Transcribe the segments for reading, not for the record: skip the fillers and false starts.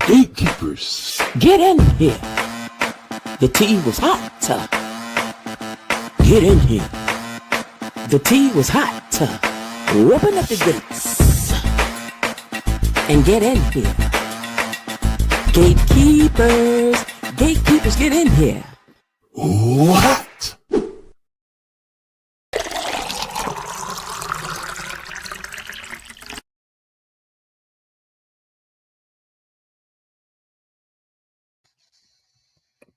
Gatekeepers, get in here. The tea was hot. Get in here. The tea was hot. Open up the gates and get in here. Gatekeepers, gatekeepers, get in here. What?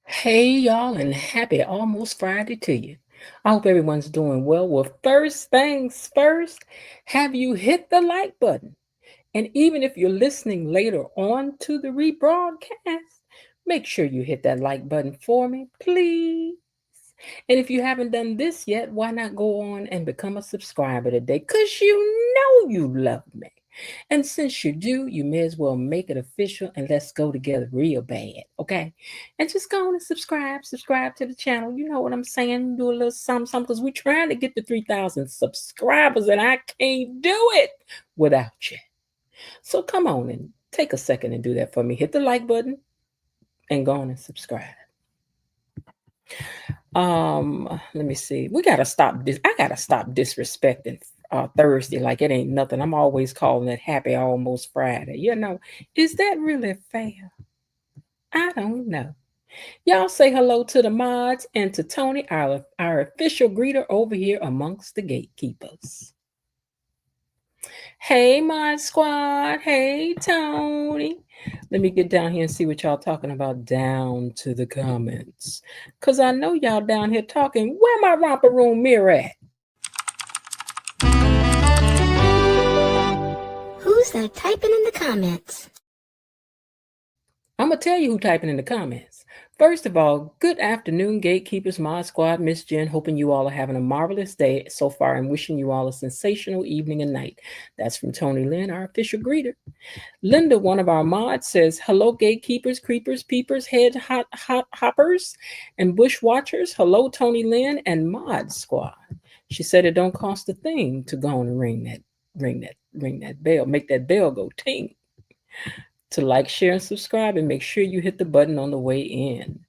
Hey y'all, and happy almost Friday to you. I hope everyone's doing well. Well, first things first, have you hit the like button? And even if you're listening later on to the rebroadcast, make sure you hit that like button for me, please. And if you haven't done this yet, why not go on and become a subscriber today? Because you know you love me. And since you do, you may as well make it official and let's go together real bad, okay? And just go on and subscribe to the channel. You know what I'm saying? Do a little something, because we're trying to get to 3,000 subscribers and I can't do it without you. So come on and take a second and do that for me. Hit the like button and go on and subscribe. Let me see. We gotta stop this. I gotta stop disrespecting Thursday like it ain't nothing. I'm always calling it happy almost Friday. You know, is that really fair? I don't know. Y'all say hello to the mods and to Tony, our official greeter over here amongst the gatekeepers. Hey, Mod Squad. Hey, Tony. Let me get down here and see what y'all talking about down to the comments. Because I know y'all down here talking. Where my romper room mirror at? Who's that typing in the comments? I'm going to tell you who typing in the comments. First of all, good afternoon, Gatekeepers, Mod Squad, Miss Jen. Hoping you all are having a marvelous day so far and wishing you all a sensational evening and night. That's from Tony Lynn, our official greeter. Linda, one of our mods, says, hello, gatekeepers, creepers, peepers, head hoppers, and bush watchers. Hello, Tony Lynn and Mod Squad. She said it don't cost a thing to go and ring that bell, make that bell go ting. To like, share, and subscribe, and make sure you hit the button on the way in.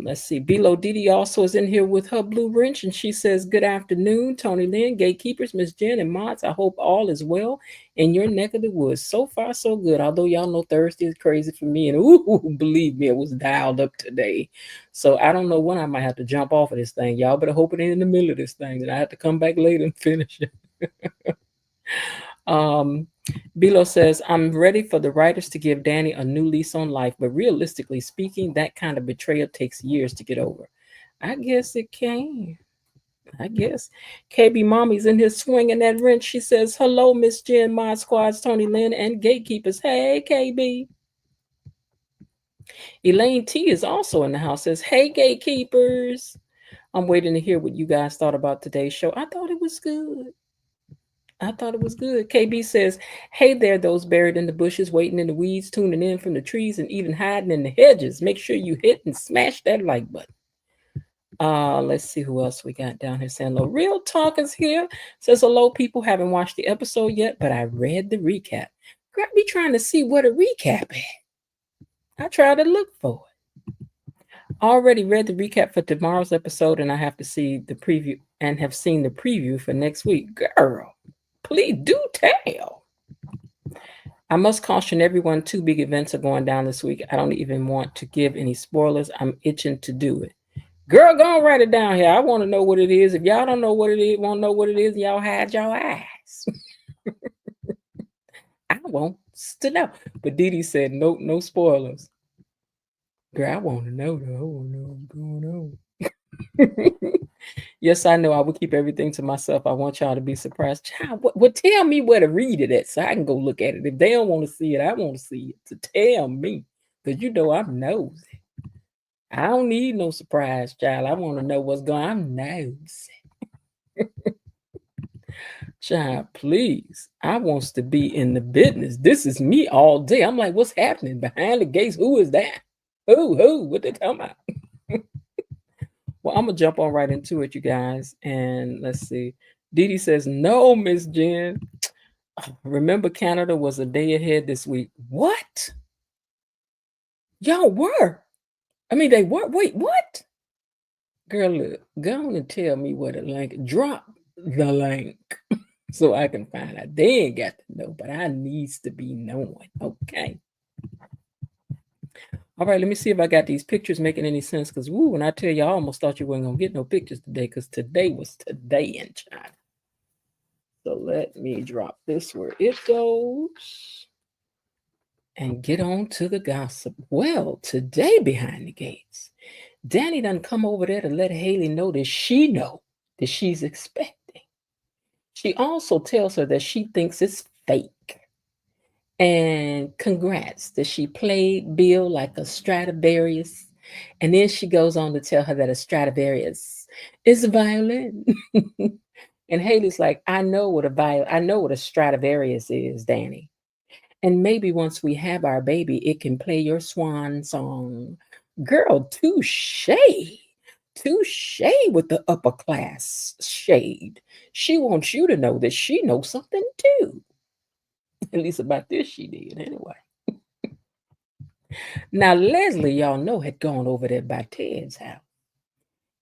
Let's see. Below Didi also is in here with her blue wrench, and she says, good afternoon, Tony Lynn, gatekeepers, Miss Jen, and mods. I hope all is well in your neck of the woods. So far, so good. Although y'all know Thursday is crazy for me, and ooh, believe me, it was dialed up today. So I don't know when I might have to jump off of this thing. Y'all better hope it ain't in the middle of this thing, and I have to come back later and finish it. Bilo says, I'm ready for the writers to give Danny a new lease on life, but realistically speaking, that kind of betrayal takes years to get over. I guess it can. I guess. KB Mommy's in here swinging that wrench. She says, hello, Miss Jen, Mod Squads, Tony Lynn, and Gatekeepers. Hey, KB. Elaine T is also in the house, says, hey, Gatekeepers. I'm waiting to hear what you guys thought about today's show. I thought it was good. KB says, hey there, those buried in the bushes, waiting in the weeds, tuning in from the trees, and even hiding in the hedges. Make sure you hit and smash that like button. Let's see who else we got down here saying hello. Real Talk is here. Says, hello, people. Haven't watched the episode yet, but I read the recap. Got me trying to see what a recap is. I try to look for it. Already read the recap for tomorrow's episode, and I have to see the preview and have seen the preview for next week. Girl, please do tell. I must caution everyone, 2 big events are going down this week. I don't even want to give any spoilers. I'm itching to do it. Girl, go and write it down here. I want to know what it is. If y'all don't know what it is, won't know what it is, y'all hide your eyes. I want to know. But Didi said, no spoilers. Girl, I want to know, though. I want to know what's going on. Yes, I know. I will keep everything to myself. I want y'all to be surprised. Child, tell me where to read it at so I can go look at it. If they don't want to see it, I want to see it. So tell me. Because you know I'm nosy. I don't need no surprise, child. I want to know what's going on. I'm nosy. Child, please. I wants to be in the business. This is me all day. I'm like, what's happening behind the gates? Who is that? Who? What they talking about? Well, I'm going to jump on right into it, you guys. And let's see. Didi says, no, Miss Jen. Remember, Canada was a day ahead this week. What? Y'all were. I mean, they were. Wait, what? Girl, look, go on and tell me what a link. Drop the link so I can find out. They ain't got to know, but I needs to be knowing. Okay. All right, let me see if I got these pictures making any sense. Because, when I tell you, I almost thought you weren't going to get no pictures today because today was today in China. So let me drop this where it goes and get on to the gossip. Well, today behind the gates, Danny done come over there to let Haley know that she's expecting. She also tells her that she thinks it's fake. And congrats that she played Bill like a Stradivarius. And then she goes on to tell her that a Stradivarius is a violin. And Haley's like, I know what a Stradivarius is, Danny. And maybe once we have our baby, it can play your swan song. Girl, touche. Touche with the upper class shade. She wants you to know that she knows something too. At least about this she did anyway. Now, Leslie, y'all know, had gone over there by Ted's house.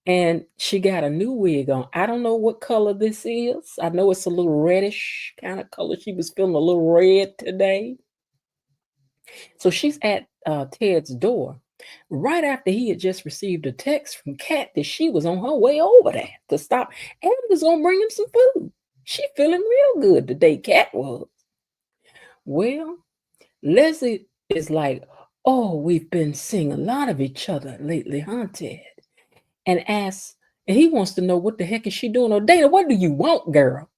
And she got a new wig on. I don't know what color this is. I know it's a little reddish kind of color. She was feeling a little red today. So she's at Ted's door right after he had just received a text from Kat that she was on her way over there to stop and was going to bring him some food. She feeling real good today, Kat was. Well, Leslie is like, oh, we've been seeing a lot of each other lately, huh, Ted? And he wants to know what the heck is she doing. Oh, Dana, what do you want, girl?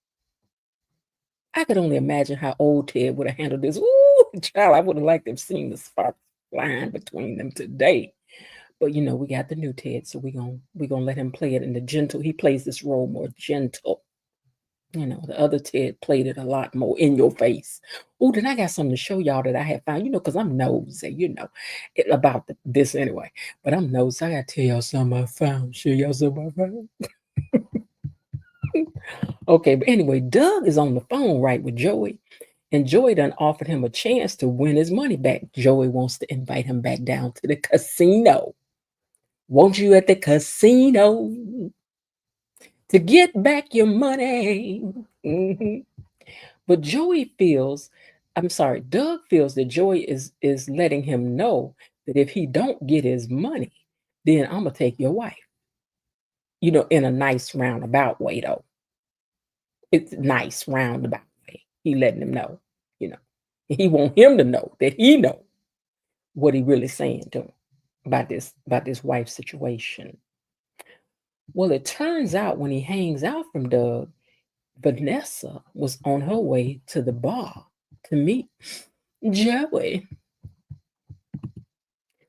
I could only imagine how old Ted would have handled this. Ooh, child, I would have liked to have seen the sparks flying between them today. But we got the new Ted, so we're gonna let him play it in the gentle. He plays this role more gentle. The other Ted played it a lot more in your face. Oh, then I got something to show y'all that I have found, because I'm nosy, about this anyway. But I'm nosy. I got to tell y'all something I found. Show y'all something I found. Okay, but anyway, Doug is on the phone right with Joey. And Joey done offered him a chance to win his money back. Joey wants to invite him back down to the casino. Won't you at the casino to get back your money? Mm-hmm. But Doug feels that Joey is letting him know that if he don't get his money, then I'm going to take your wife. In a nice roundabout way, though. It's nice roundabout way. He letting him know, He want him to know that he know what he really saying to him about this wife situation. Well, it turns out when he hangs out from Doug, Vanessa was on her way to the bar to meet Joey.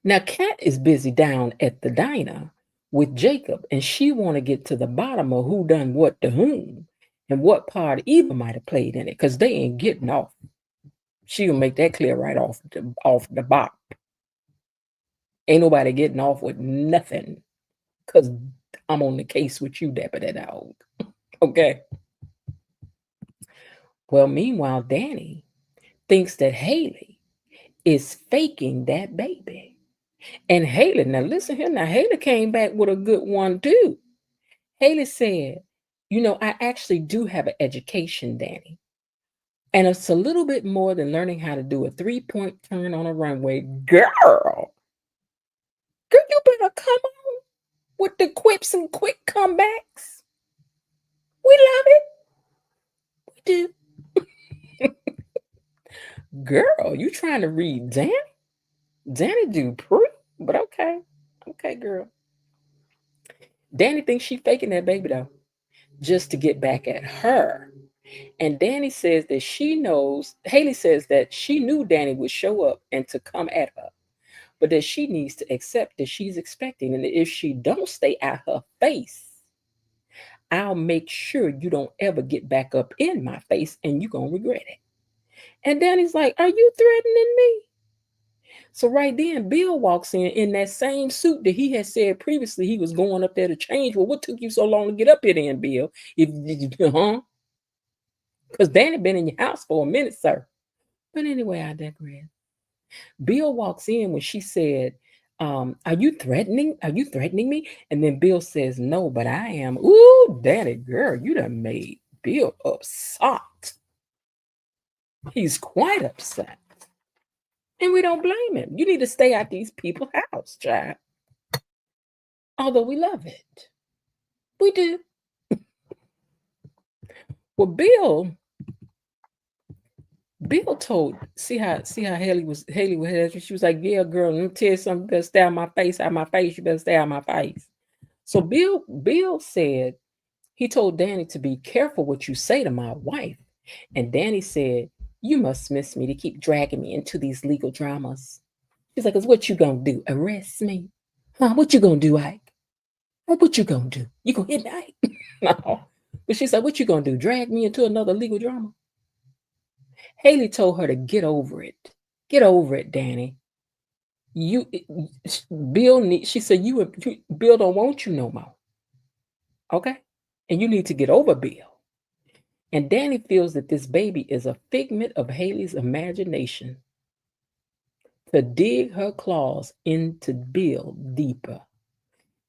Now, Kat is busy down at the diner with Jacob, and she want to get to the bottom of who done what to whom and what part Eva might have played in it, because they ain't getting off. She'll make that clear right off the bottom. Ain't nobody getting off with nothing, because I'm on the case with you, Deputy Dog. Okay. Well, meanwhile, Danny thinks that Haley is faking that baby. And Haley, now listen here, Haley came back with a good one too. Haley said, I actually do have an education, Danny. And it's a little bit more than learning how to do a 3-point turn on a runway. Girl, you better come on with the quips and quick comebacks. We love it. We do. Girl, you trying to read Danny? Danny Duprees? But okay. Okay, girl. Danny thinks she's faking that baby, though, just to get back at her. And Danny says that Haley says that she knew Danny would show up and to come at her, but that she needs to accept that she's expecting. And if she don't stay at her face, I'll make sure you don't ever get back up in my face and you're going to regret it. And Danny's like, are you threatening me? So right then, Bill walks in that same suit that he had said previously he was going up there to change. Well, what took you so long to get up here then, Bill? Because Danny been in your house for a minute, sir. But anyway, I digress. Bill walks in when she said, are you threatening? Are you threatening me? And then Bill says, no, but I am. Ooh, Danny, girl, you done made Bill upset. He's quite upset. And we don't blame him. You need to stay at these people's house, child. Although we love it. We do. Well, Bill told, see how Haley was she was like, yeah, girl, let me tell you something, you better stay out of my face, you better stay out of my face. So Bill said, he told Danny to be careful what you say to my wife. And Danny said, you must miss me to keep dragging me into these legal dramas. He's like, 'cause what you gonna do? Arrest me? Huh? What you gonna do, Ike? What you gonna do? You gonna hit me, Ike? No. But she's like, what you gonna do? Drag me into another legal drama? Haley told her to get over it. Get over it, Danny. She said, Bill don't want you no more. Okay? And you need to get over Bill. And Danny feels that this baby is a figment of Haley's imagination to dig her claws into Bill deeper.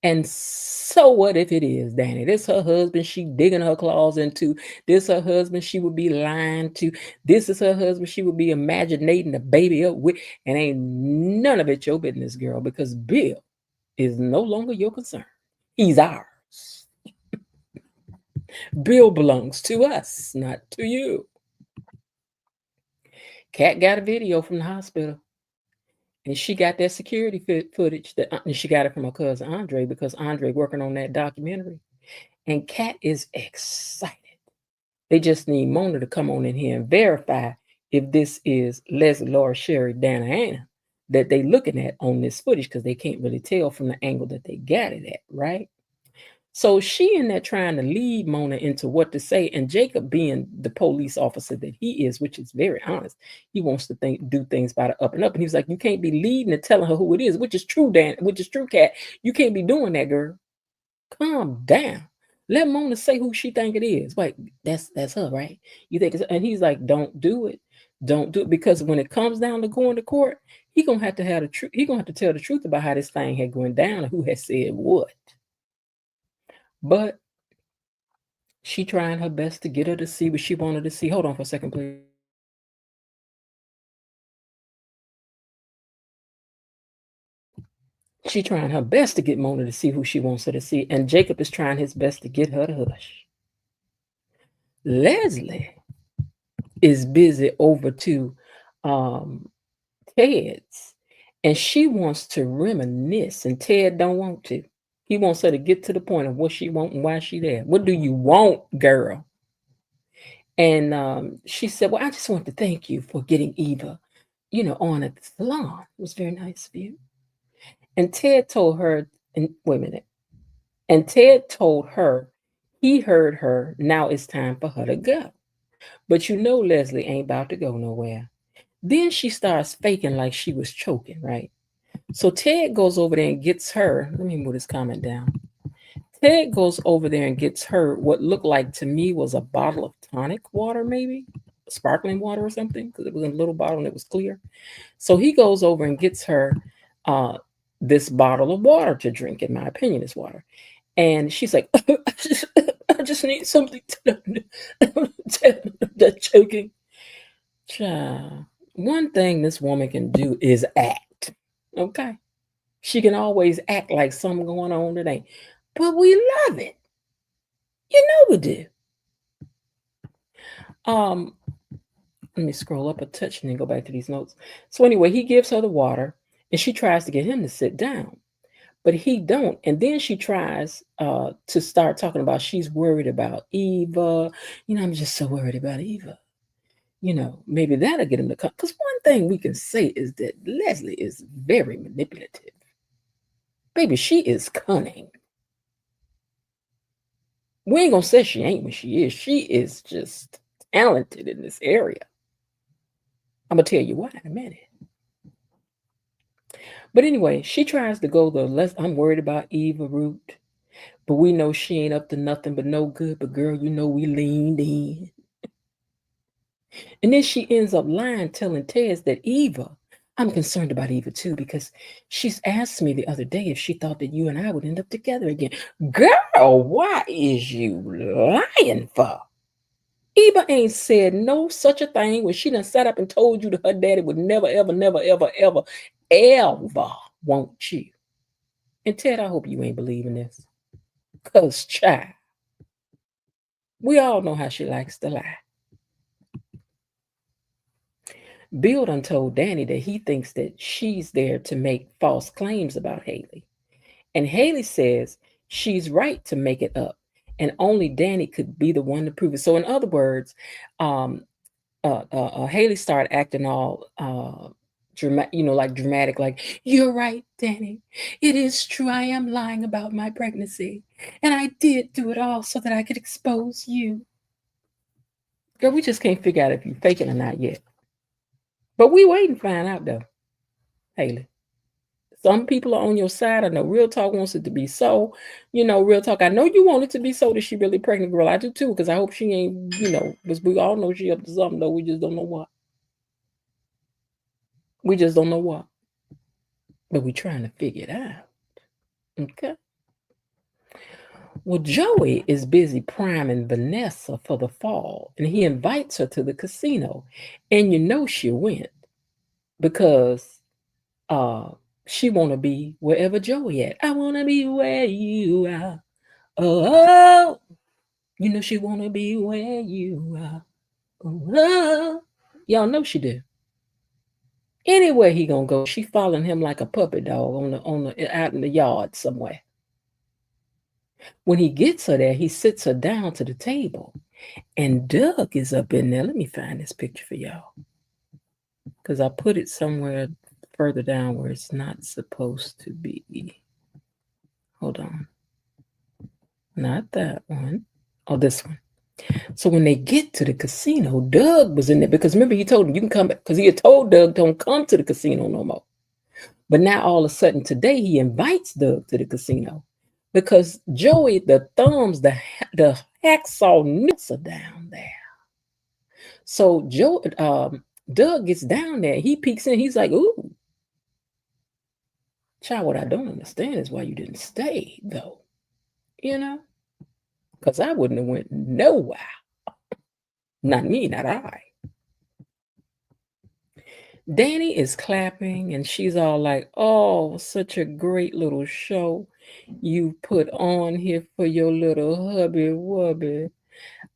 And so what if it is, Danny? This her husband she digging her claws into. This her husband she would be lying to. This is her husband she would be imaginating the baby up with. And ain't none of it your business, girl, because Bill is no longer your concern. He's ours. Bill belongs to us, not to you. Kat got a video from the hospital. And she got that security footage and she got it from her cousin Andre because Andre working on that documentary. And Kat is excited. They just need Mona to come on in here and verify if this is Leslie, Laura, Sherry, Dana, Anna that they looking at on this footage because they can't really tell from the angle that they got it at, right? So she in there trying to lead Mona into what to say, and Jacob, being the police officer that he is, which is very honest, he wants to do things by the up and up. And he was like, you can't be leading and telling her who it is, which is true, Dan, which is true, Kat. You can't be doing that, girl. Calm down. Let Mona say who she think it is. Wait, that's her, right? You think it's, and he's like, don't do it. Don't do it, because when it comes down to going to court, he gonna have to have the truth. He gonna have to tell the truth about how this thing had gone down and who has said what. But she trying her best to get her to see what she wanted to see. Hold on for a second, please. She trying her best to get Mona to see who she wants her to see, and Jacob is trying his best to get her to hush. Leslie is busy over to Ted's, and she wants to reminisce, and Ted don't want to. He wants her to get to the point of what she want and why she there. What do you want, girl? And she said, well, I just want to thank you for getting Eva, on at the salon. It was very nice of you. And Ted told her, and wait a minute. And Ted told her, he heard her, now it's time for her to go. But Leslie ain't about to go nowhere. Then she starts faking like she was choking, right? So Ted goes over there and gets her. Let me move this comment down. Ted goes over there and gets her what looked like to me was a bottle of tonic water, maybe sparkling water or something, because it was in a little bottle and it was clear. So he goes over and gets her this bottle of water to drink. In my opinion, is water. And she's like, I just need something to choking. Child, one thing this woman can do is act. Okay. She can always act like something going on today. But we love it. We do. Let me scroll up a touch and then go back to these notes. So anyway, he gives her the water and she tries to get him to sit down, but he don't. And then she tries to start talking about she's worried about Eva. I'm just so worried about Eva. Maybe that'll get him to come. Because one thing we can say is that Leslie is very manipulative. Baby, she is cunning. We ain't gonna say she ain't when she is. She is just talented in this area. I'm gonna tell you why in a minute. But anyway, she tries to go I'm worried about Eva route, but we know she ain't up to nothing but no good. But girl, we leaned in. And then she ends up lying, telling Tez that Eva, I'm concerned about Eva too, because she's asked me the other day if she thought that you and I would end up together again. Girl, why is you lying for? Eva ain't said no such a thing when she done sat up and told you that her daddy would never, ever, never, ever, ever, ever want you. And Ted, I hope you ain't believing this. Cause child, we all know how she likes to lie. Bill done told Danny that he thinks that she's there to make false claims about Haley. And Haley says she's right to make it up. And only Danny could be the one to prove it. So in other words, Haley started acting all dramatic, like, you're right, Danny. It is true. I am lying about my pregnancy. And I did do it all so that I could expose you. Girl, we just can't figure out if you're faking or not yet. But we waiting to find out though, Haley. Some people are on your side. I know Real Talk wants it to be so. Real Talk, I know you want it to be so that she really pregnant, girl. I do too, because I hope she ain't, because we all know she up to something, though. We just don't know what. We just don't know what. But we trying to figure it out. Okay. Well, Joey is busy priming Vanessa for the fall, and he invites her to the casino. And she went because she want to be wherever Joey at. I want to be where you are. Oh, she want to be where you are. Oh, y'all know she do. Anywhere he gonna go, she following him like a puppy dog on the out in the yard somewhere. When he gets her there, he sits her down to the table, and Doug is up in there. Let me find this picture for y'all, because I put it somewhere further down where it's not supposed to be. Hold on. Not that one. Oh, this one. So when they get to the casino, Doug was in there because remember he told him you can come back because he had told Doug don't come to the casino no more. But now all of a sudden today he invites Doug to the casino because Joey, the thumbs, the hacksaw nips are down there. So Doug gets down there. He peeks in. He's like, ooh. Child, what I don't understand is why you didn't stay, though. Because I wouldn't have went nowhere. Not me, not I. Danny is clapping, and she's all like, oh, such a great little show you put on here for your little hubby wubby.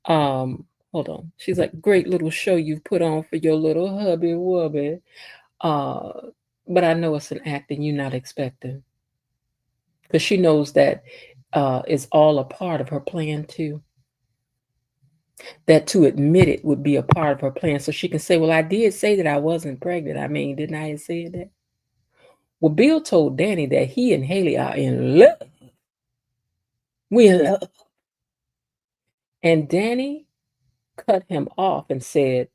Hold on. She's like, great little show you've put on for your little hubby wubby. But I know it's an act and you're not expecting. Because she knows that it's all a part of her plan too. That to admit it would be a part of her plan. So she can say, well, I did say that I wasn't pregnant. I mean, didn't I say that? Well, Bill told Danny that he and Haley are in love. We're in love. And Danny cut him off and said,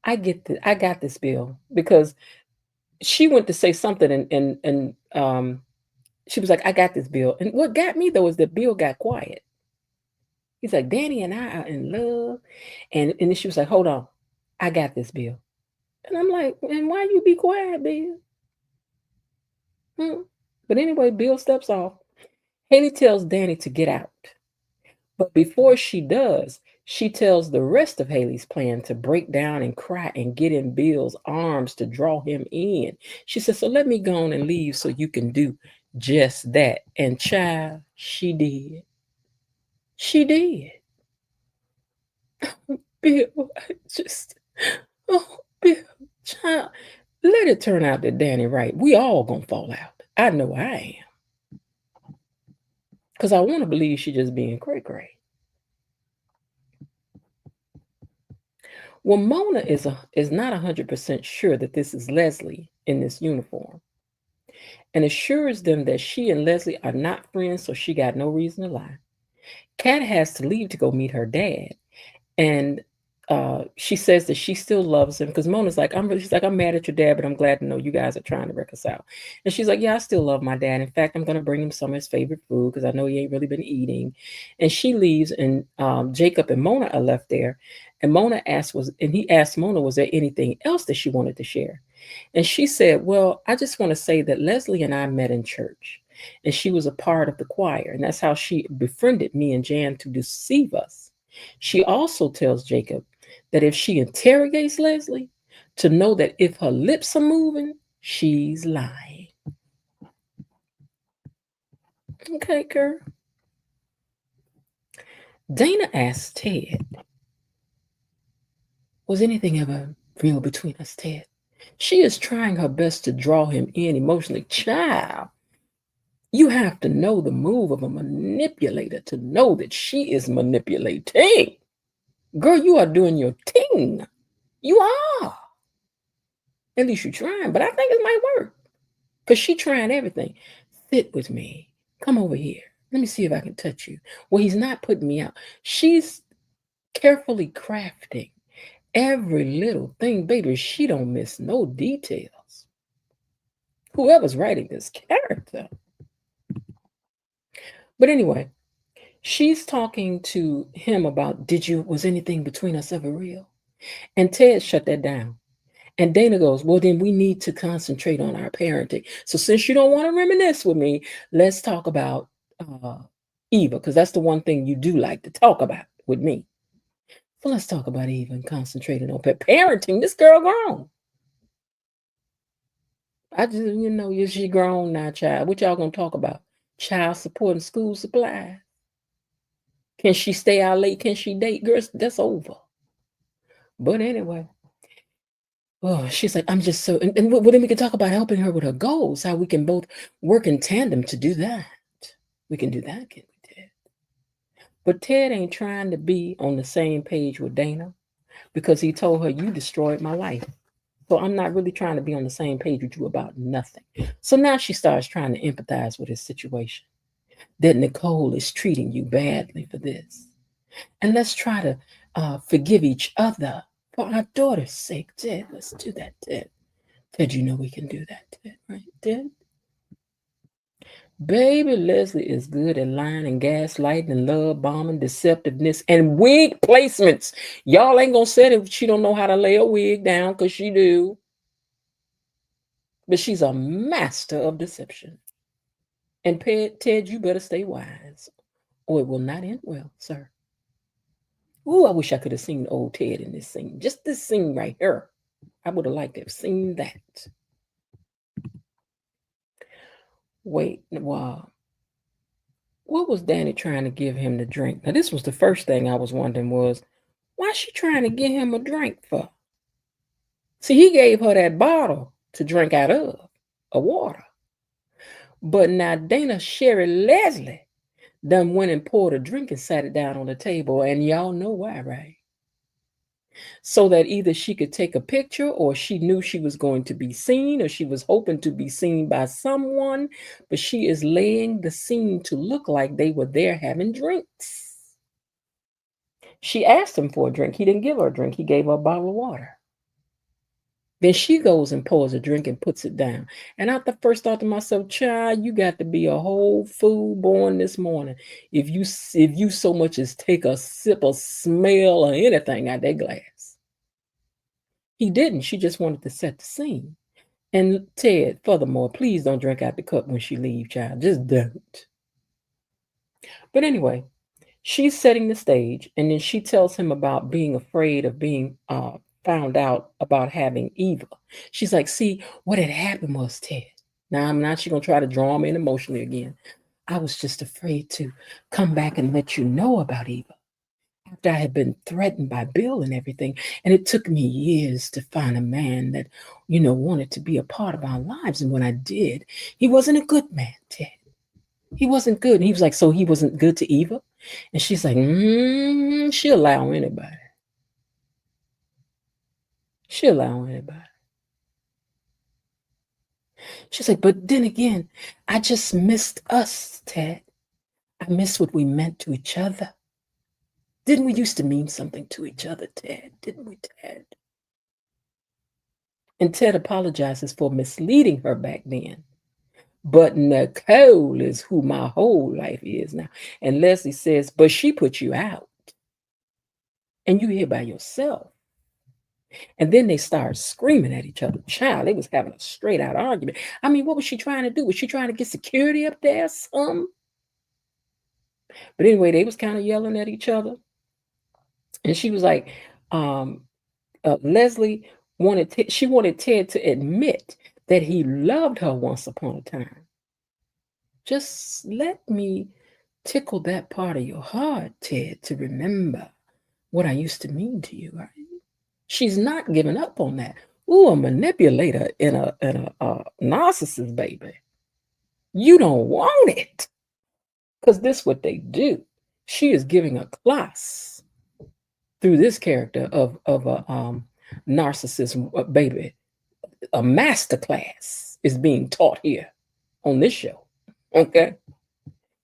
I got this, Bill. Because she went to say something and she was like, I got this, Bill. And what got me, though, is that Bill got quiet. He's like, Danny and I are in love. And then she was like, hold on. I got this, Bill. And I'm like, and why you be quiet, Bill? But anyway, Bill steps off. Haley tells Danny to get out. But before she does, she tells the rest of Haley's plan to break down and cry and get in Bill's arms to draw him in. She says, so let me go on and leave so you can do just that. And child, she did. She did. Bill, Bill, child, let it turn out that Danny right. We all gonna fall out. I know I am. Because I want to believe she just being cray-cray. Well, Mona is not 100% sure that this is Leslie in this uniform and assures them that she and Leslie are not friends, so she got no reason to lie. Kat has to leave to go meet her dad, and she says that she still loves him because Mona's like, she's like, I'm mad at your dad, but I'm glad to know you guys are trying to reconcile. And she's like, yeah, I still love my dad. In fact, I'm going to bring him some of his favorite food because I know he ain't really been eating. And she leaves, and Jacob and Mona are left there. And he asked Mona, was there anything else that she wanted to share? And she said, well, I just want to say that Leslie and I met in church, and she was a part of the choir. And that's how she befriended me and Jan to deceive us. She also tells Jacob that if she interrogates Leslie, to know that if her lips are moving, she's lying. Okay, girl. Dana asked Ted, was anything ever real between us, Ted? She is trying her best to draw him in emotionally. Child, you have to know the move of a manipulator to know that she is manipulating. Girl, you are doing your thing. You are. At least you're trying, but I think it might work. Because she trying everything. Sit with me. Come over here. Let me see if I can touch you. Well, he's not putting me out. She's carefully crafting every little thing. Baby, she don't miss no details. Whoever's writing this character. But anyway, she's talking to him about, was anything between us ever real? And Ted shut that down. And Dana goes, well, then we need to concentrate on our parenting. So since you don't want to reminisce with me, let's talk about Eva, because that's the one thing you do like to talk about with me. So let's talk about Eva and concentrating on parenting. This girl grown. I just, is she grown now, child? What y'all gonna talk about? Child support and school supplies. Can she stay out late? Can she date? Girls, that's over. But anyway. Oh, she's like, I'm just so, and then we can talk about helping her with her goals, how we can both work in tandem to do that. We can do that, can we, Ted? But Ted ain't trying to be on the same page with Dana because he told her, you destroyed my life. So I'm not really trying to be on the same page with you about nothing. So now she starts trying to empathize with his situation, that Nicole is treating you badly for this. And let's try to forgive each other for our daughter's sake, Ted. Let's do that, Ted. Ted, you know we can do that, Ted, right, Ted? Baby, Leslie is good at lying and gaslighting and love bombing, deceptiveness, and wig placements. Y'all ain't gonna say that she don't know how to lay a wig down, because she do. But she's a master of deception. And Ted, you better stay wise, or it will not end well, sir. Ooh, I wish I could have seen old Ted in this scene. Just this scene right here. I would have liked to have seen that. Wait, wow. What was Danny trying to give him to drink? Now, this was the first thing I was wondering was, why is she trying to get him a drink for? See, he gave her that bottle to drink out of water. But now Dana Sherry Leslie done went and poured a drink and sat it down on the table. And y'all know why, right? So that either she could take a picture, or she knew she was going to be seen, or she was hoping to be seen by someone, but she is laying the scene to look like they were there having drinks. She asked him for a drink. He didn't give her a drink. He gave her a bottle of water. Then she goes and pours a drink and puts it down. And I first thought to myself, child, you got to be a whole fool born this morning if you so much as take a sip or smell or anything out that glass. He didn't. She just wanted to set the scene. And Ted, furthermore, please don't drink out the cup when she leaves, child. Just don't. But anyway, she's setting the stage, and then she tells him about being afraid of being found out about having Eva. She's like, see, what had happened was, Ted. Now, I'm not, she's going to try to draw me in emotionally again. I was just afraid to come back and let you know about Eva after I had been threatened by Bill and everything. And it took me years to find a man that, wanted to be a part of our lives. And when I did, he wasn't a good man, Ted. He wasn't good. And he was like, so he wasn't good to Eva? And she's like, she'll allow anybody. She'll allow anybody. She's like, but then again, I just missed us, Ted. I miss what we meant to each other. Didn't we used to mean something to each other, Ted? Didn't we, Ted? And Ted apologizes for misleading her back then. But Nicole is who my whole life is now. And Leslie says, but she put you out. And you here by yourself. And then they started screaming at each other. Child, they was having a straight out argument. I mean, what was she trying to do? Was she trying to get security up there? Some? But anyway, they was kind of yelling at each other. And she was like, Leslie wanted Ted to admit that he loved her once upon a time. Just let me tickle that part of your heart, Ted, to remember what I used to mean to you, right? She's not giving up on that. Ooh, a manipulator and a narcissist, baby. You don't want it. Because this is what they do. She is giving a class through this character of a narcissist, baby. A master class is being taught here on this show. Okay?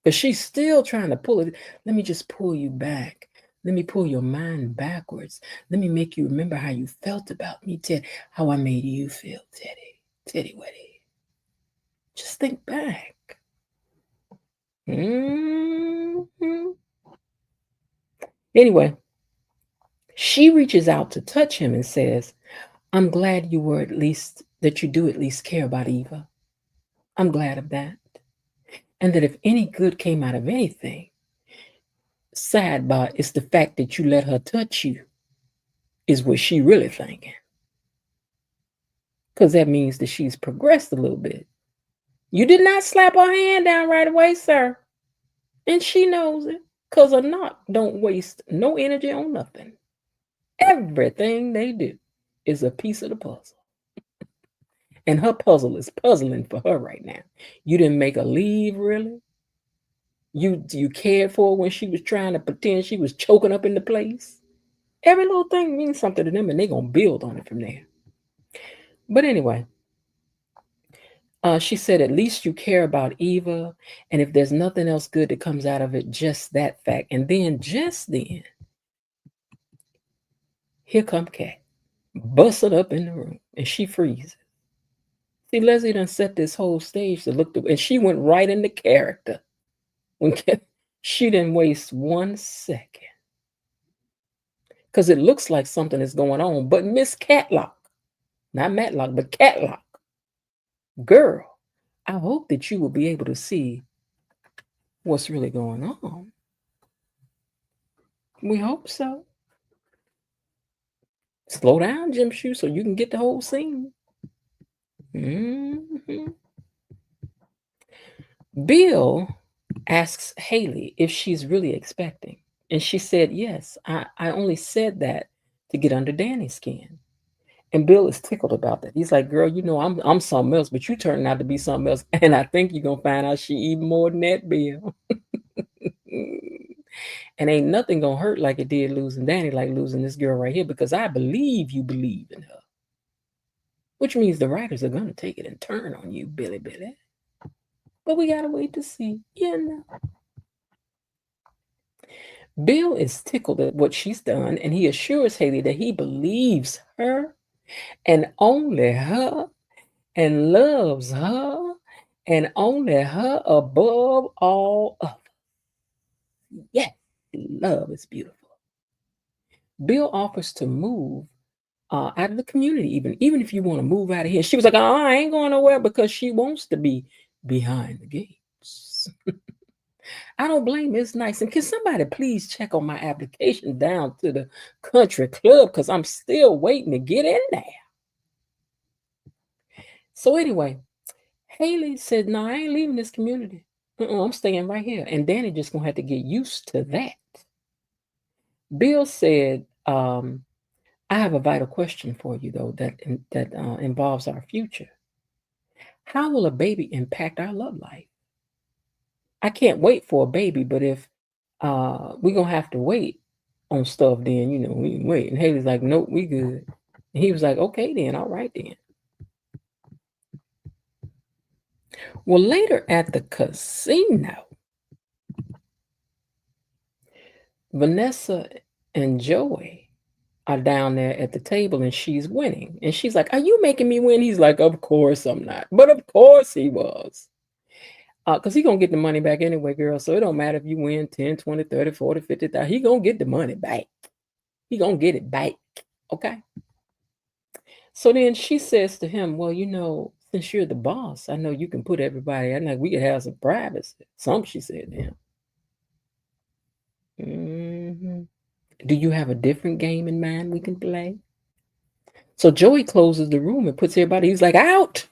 But she's still trying to pull it. Let me just pull you back. Let me pull your mind backwards. Let me make you remember how you felt about me, Ted. How I made you feel, Teddy. Teddy Weddy. Just think back. Mm-hmm. Anyway, she reaches out to touch him and says, I'm glad you do at least care about Eva. I'm glad of that. And that if any good came out of anything, sidebar, it's the fact that you let her touch you is what she really thinking. Because that means that she's progressed a little bit. You did not slap her hand down right away, sir. And she knows it. Because a knock don't waste no energy on nothing. Everything they do is a piece of the puzzle. And her puzzle is puzzling for her right now. You didn't make her leave, really? You cared for her when she was trying to pretend she was choking up in the place? Every little thing means something to them, and they're going to build on it from there. But anyway, she said, at least you care about Eva, and if there's nothing else good that comes out of it, just that fact. And then, just then, here come Kat, busted up in the room, and she freezes. See, Leslie done set this whole stage to look through, and she went right into character. When she didn't waste 1 second. Because it looks like something is going on, but Miss Catlock, not Matlock, but Catlock, girl, I hope that you will be able to see what's really going on. We hope so. Slow down, Jim Shoe, so you can get the whole scene. Mm-hmm. Bill asks Haley if she's really expecting. And she said, yes, I only said that to get under Danny's skin. And Bill is tickled about that. He's like, girl, you know, I'm something else, but you turning out to be something else. And I think you're going to find out she even more than that, Bill. And ain't nothing going to hurt like it did losing Danny, like losing this girl right here, because I believe you believe in her. Which means the writers are going to take it and turn on you, Billy. But we got to wait to see, you know. Bill is tickled at what she's done, and he assures Haley that he believes her and only her and loves her and only her above all others. Yes, love is beautiful. Bill offers to move out of the community, even if you want to move out of here. She was like, oh, I ain't going nowhere, because she wants to be behind the gates. I don't blame her. It's nice. And can somebody please check on my application down to the country club, because I'm still waiting to get in there. So anyway, Haley said, no, I ain't leaving this community. I'm staying right here. And Danny just going to have to get used to that. Bill said, I have a vital question for you, though, that involves our future. How will a baby impact our love life? I can't wait for a baby, but if we're going to have to wait on stuff, then, you know, we can wait. And Haley's like, nope, we good. And he was like, okay, then, all right, then. Well, later at the casino, Vanessa and Joey are down there at the table and she's winning. And she's like, "Are you making me win?" He's like, "Of course I'm not." But of course he was. Because he going to get the money back anyway, girl. So it don't matter if you win 10, 20, 30, 40, 50,000. He going to get the money back. He going to get it back. Okay? So then she says to him, "Well, since you're the boss, I know you can put everybody. I know we could have some privacy." She said to him. Mm-hmm. "Do you have a different game in mind we can play?" So Joey closes the room and puts everybody, he's like, "Out."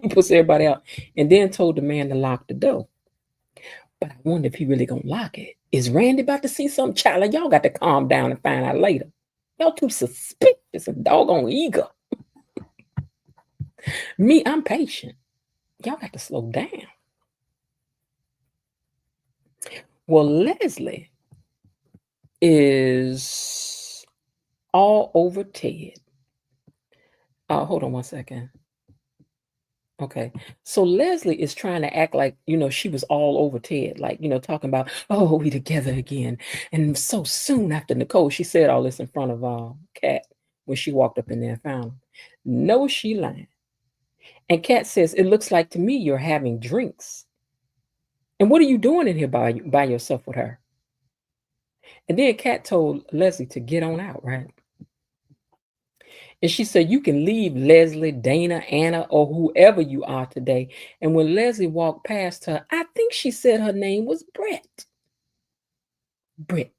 He puts everybody out and then told the man to lock the door. But I wonder if he really gonna lock it. Is Randy about to see something? Child, y'all got to calm down and find out later. Y'all too suspicious and doggone eager. Me, I'm patient. Y'all got to slow down. Well, Leslie is all over Ted. Hold on one second. Okay. So Leslie is trying to act like, she was all over Ted, like, talking about, "Oh, we together again." And so soon after Nicole, she said all this in front of Kat when she walked up in there and found him. No, she lying. And Kat says, "It looks like to me you're having drinks. And what are you doing in here by yourself with her?" And then Kat told Leslie to get on out, right? And she said, "You can leave, Leslie, Dana, Anna, or whoever you are today." And when Leslie walked past her, I think she said her name was Brett. Brett.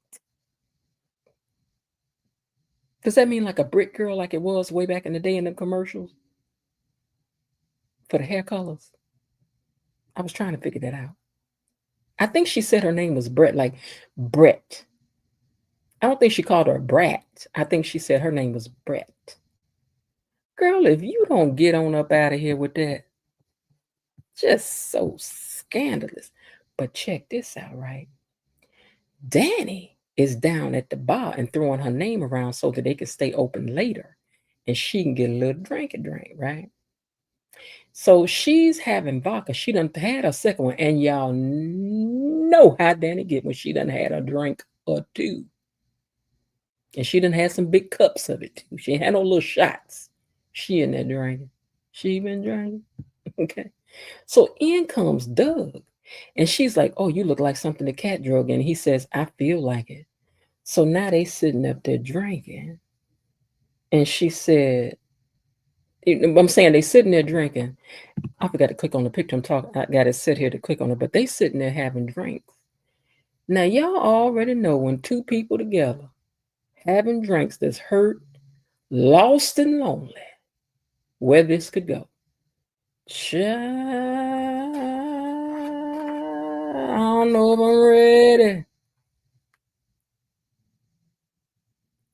Does that mean like a brick girl like it was way back in the day in the commercials for the hair colors? I was trying to figure that out. I think she said her name was Brett, like Brett. I don't think she called her a brat. I think she said her name was Brett. Girl, if you don't get on up out of here with that, just so scandalous. But check this out, right? Danny is down at the bar and throwing her name around so that they can stay open later and she can get a little drink, right? So she's having vodka. She done had a second one, and y'all know how Danny get when she done had a drink or two. And she done had some big cups of it too. She ain't had no little shots. She in there drinking. She been drinking. Okay. So in comes Doug. And she's like, "Oh, you look like something the cat drug." And he says, "I feel like it." So now they sitting up there drinking. And she said, I'm saying they sitting there drinking. I forgot to click on the picture. I got to sit here to click on it, but they sitting there having drinks. Now y'all already know when two people together having drinks that's hurt, lost and lonely, where this could go. Child, I don't know if I'm ready.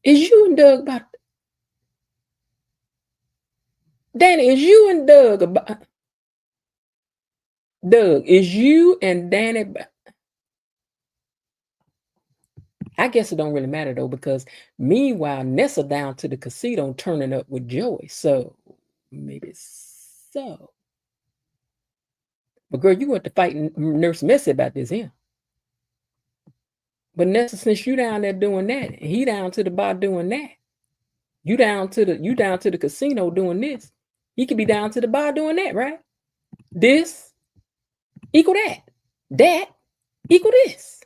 Is you and Doug about Danny, is you and Doug about Doug, is you and Danny I guess it don't really matter though, because meanwhile, Nessa down to the casino turning up with Joey. So maybe so. But girl, you went to fight Nurse Missy about this here. But Nessa, since you down there doing that, and he down to the bar doing that, you down to the casino doing this. He could be down to the bar doing that, right? This equal that. That equal this.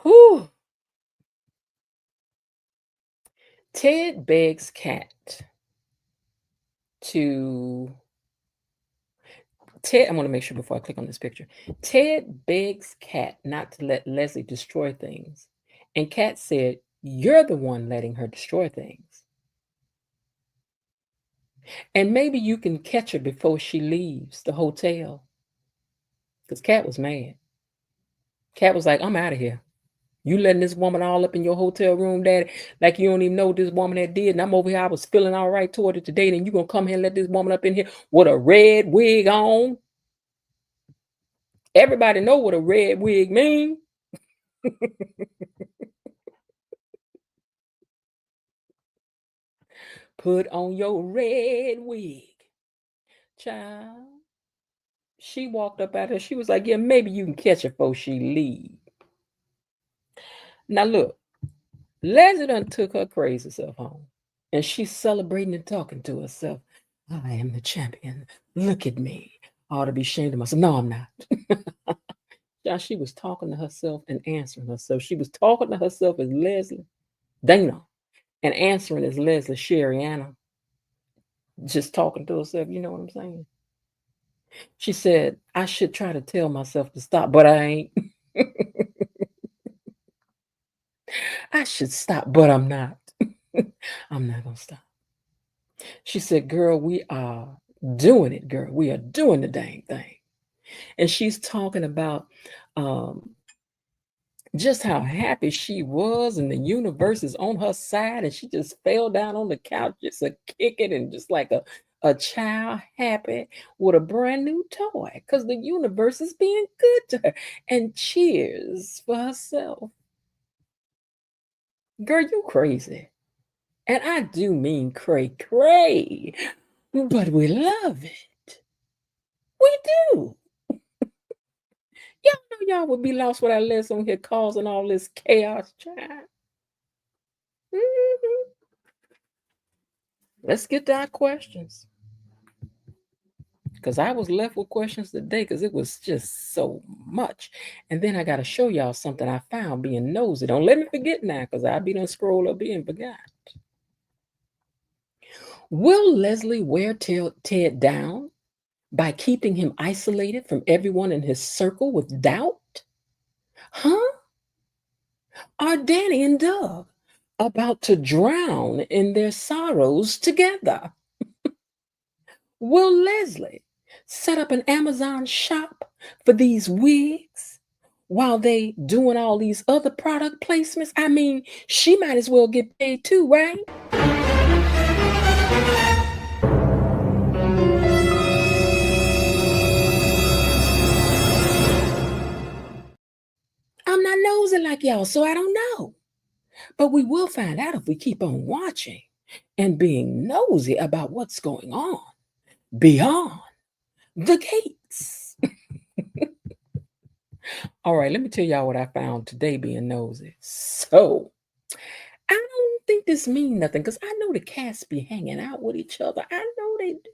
Whew. Ted begs Kat to Ted, I want to make sure before I click on this picture. Ted begs Kat not to let Leslie destroy things. And Kat said, "You're the one letting her destroy things. And maybe you can catch her before she leaves the hotel." Because Kat was mad. Kat was like, "I'm out of here. You letting this woman all up in your hotel room, Daddy, like you don't even know what this woman had did. And I'm over here, I was feeling all right toward it today. And you going to come here and let this woman up in here with a red wig on? Everybody know what a red wig means." "Put on your red wig." Child, She walked up at her. She was like, yeah, maybe you can catch her before she leave. Now look, Leslie done took her crazy self home. And she's celebrating and talking to herself. I am the champion. Look at me. I ought to be ashamed of myself. No, I'm not. Yeah, she was talking to herself and answering herself. She was talking to herself as Leslie Dana and answering as Leslie Sherry Anna. Just talking to herself, you know what I'm saying? She said, I should try to tell myself to stop, but I ain't. I should stop, but I'm not. I'm not going to stop. She said, girl, we are doing it, girl. We are doing the dang thing. And she's talking about just how happy she was, and the universe is on her side, and she just fell down on the couch, just a kicking and just like a child happy with a brand new toy because the universe is being good to her. And cheers for herself. Girl, you crazy. And I do mean cray, but we love it. We do. Y'all know y'all would be lost without Les on here causing all this chaos, child. Mhm. Let's get to our questions. Because I was left with questions today because it was just so much. And then I got to show y'all something I found being nosy. Don't let me forget now because I'll be done scroll up here and forgot. Will Leslie wear Ted down by keeping him isolated from everyone in his circle with doubt? Huh? Are Danny and Doug about to drown in their sorrows together? Will Leslie set up an Amazon shop for these wigs while they doing all these other product placements? I mean, she might as well get paid too, right? I'm not nosy like y'all, so I don't know. But we will find out if we keep on watching and being nosy about what's going on beyond the gates. All right, let me tell y'all what I found today being nosy. So, I don't think this means nothing because I know the cats be hanging out with each other. I know they do.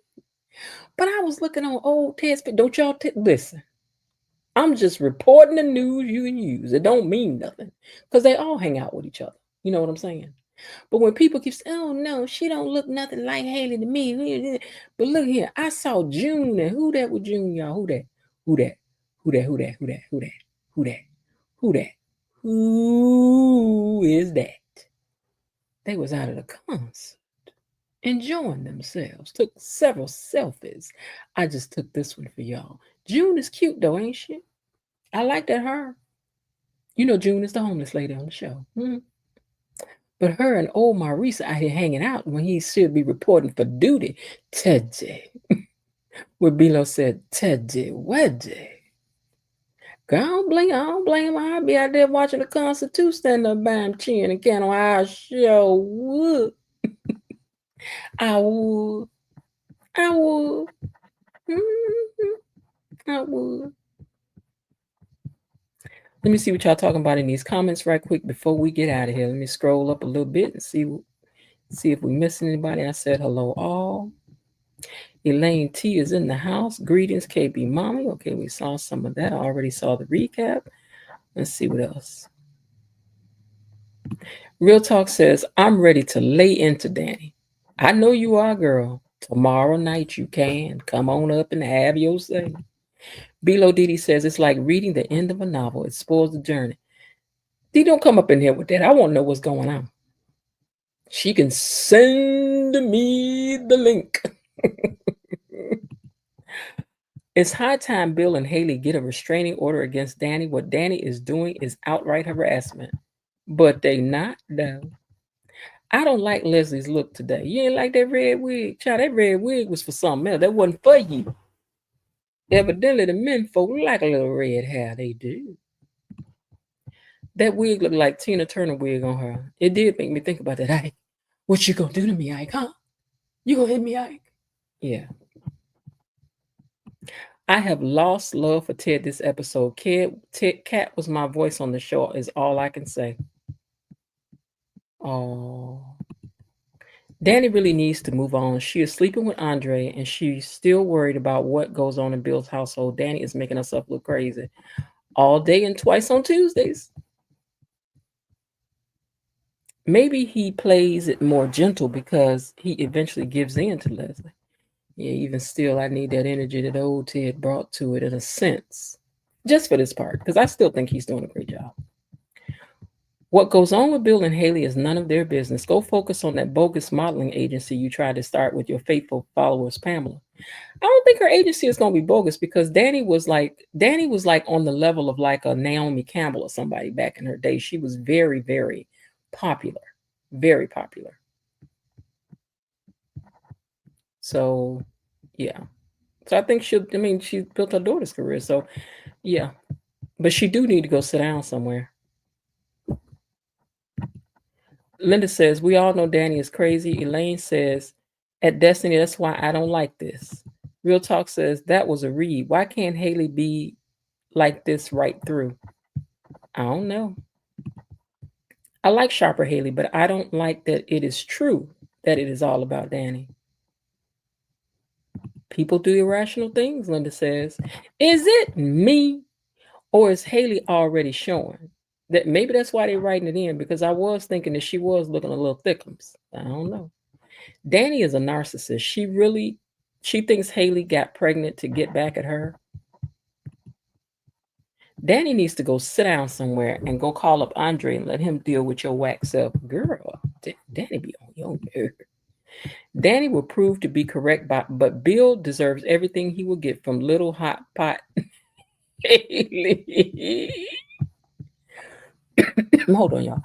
But I was looking on old test. Don't y'all listen. I'm just reporting the news you can use. It don't mean nothing because they all hang out with each other. You know what I'm saying? But when people keep saying, "Oh no, she don't look nothing like Haley to me," but look here, I saw June, and who that with June, y'all? Who that? Who that? Who that? Who that? Who that? Who that? Who that? Who that? Who is that? They was out of the concert, enjoying themselves. Took several selfies. I just took this one for y'all. June is cute though, ain't she? I like that her. You know, June is the homeless lady on the show. But her and old Maurice out here hanging out when he should be reporting for duty. Teddy. Where Bilo said, Teddy, Weddy. Girl, I don't blame her. I'd be out there watching the concert too, standing up by him, cheering and counting. I sure would. I would. I would. I would. Let me see what y'all talking about in these comments right quick before we get out of here. Let me scroll up a little bit and see if we missing anybody. I said hello all. Elaine T is in the house. Greetings, KB Mommy. Okay, we saw some of that. I already saw the recap. Let's see what else. Real Talk says, I'm ready to lay into Danny. I know you are, girl. Tomorrow night you can. Come on up and have your say. Bilo Didi says, it's like reading the end of a novel. It spoils the journey. Dee, don't come up in here with that. I want to know what's going on. She can send me the link. It's high time Bill and Haley get a restraining order against Danny. What Danny is doing is outright harassment. But they not, though. I don't like Leslie's look today. You ain't like that red wig? Child, that red wig was for something else. That wasn't for you. Evidently, the men folk like a little red hair. They do. That wig looked like Tina Turner wig on her. It did make me think about that. Ike, what you gonna do to me, Ike, huh? You gonna hit me, Ike? Yeah. I have lost love for Ted this episode. Cat was my voice on the show, is all I can say. Oh. Danny really needs to move on. She is sleeping with Andre, and she's still worried about what goes on in Bill's household. Danny is making herself look crazy all day and twice on Tuesdays. Maybe he plays it more gentle because he eventually gives in to Leslie. Yeah, even still, I need that energy that old Ted brought to it in a sense. Just for this part, because I still think he's doing a great job. What goes on with Bill and Haley is none of their business. Go focus on that bogus modeling agency you tried to start with your faithful followers, Pamela. I don't think her agency is going to be bogus because Danny was like on the level of like a Naomi Campbell or somebody back in her day. She was very, very popular, very popular. So, yeah. So I think she built her daughter's career. So, yeah. But she do need to go sit down somewhere. Linda says, we all know Danny is crazy. Elaine says, at Destiny, that's why I don't like this. Real Talk says, that was a read. Why can't Haley be like this right through? I don't know. I like Sharper Haley, but I don't like that it is true that it is all about Danny. People do irrational things, Linda says. Is it me or is Haley already showing? That maybe that's why they're writing it in, because I was thinking that she was looking a little thickums. I don't know. Danny is a narcissist. She thinks Haley got pregnant to get back at her. Danny needs to go sit down somewhere and go call up Andre and let him deal with your whack self. Girl, Danny be on your nerve. Danny will prove to be correct, but Bill deserves everything he will get from little hot pot Haley. Hold on, y'all.